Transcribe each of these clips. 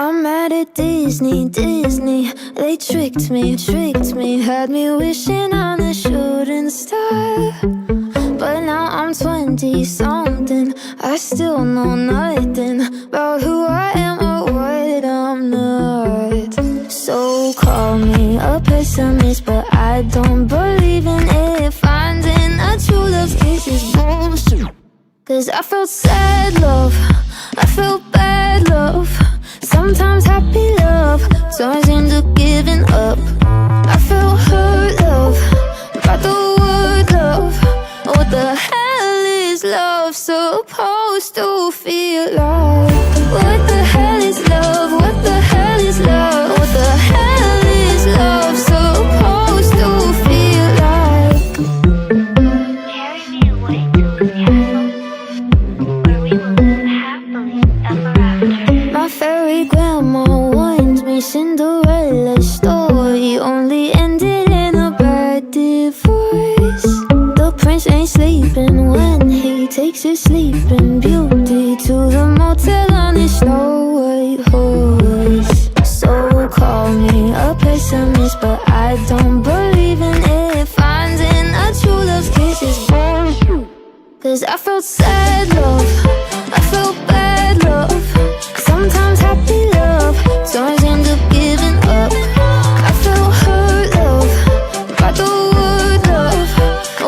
I'm mad at Disney, Disney. They tricked me, had me wishing on a shooting star. But now I'm 20-something, I still know nothing about who I am or what I'm not. So call me a pessimist, but I don't believe in it. Finding a true love kiss is bullshit. Cause I felt sad love, I felt bad love, sometimes happy love turns into giving up. I felt hurt love, by the word love. What the hell is love supposed to feel like? What the hell is love? What the hell is love? What the hell is love supposed to feel like? Carry me away to the castle, where we will live happily ever after. My fairy grandma warned me Cinderella's story only ended in a bad divorce. The prince ain't sleeping when he takes his sleeping beauty to the motel on his Snow White horse. So call me a pessimist, but I don't believe in it. Finding a true love's kiss is bullshit. Cause I felt sad love, I felt bad love, sometimes happy love turns into giving up. I felt hurt love, by the word love.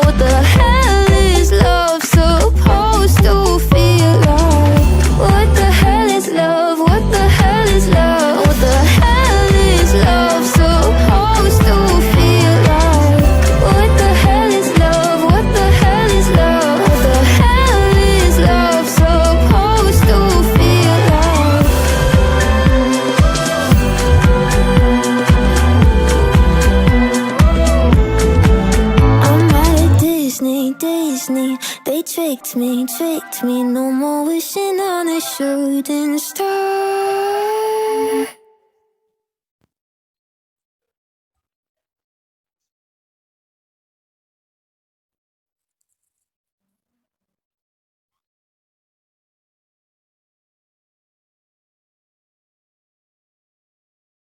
What the hell is love supposed to feel like? What the hell is love? What the hell is love? What the hell is love supposed to feel like? What the hell is love? What the hell is love? What the hell is love supposed to feel like? I'm mad at Disney, Disney. They tricked me, no more wishing on a shooting star.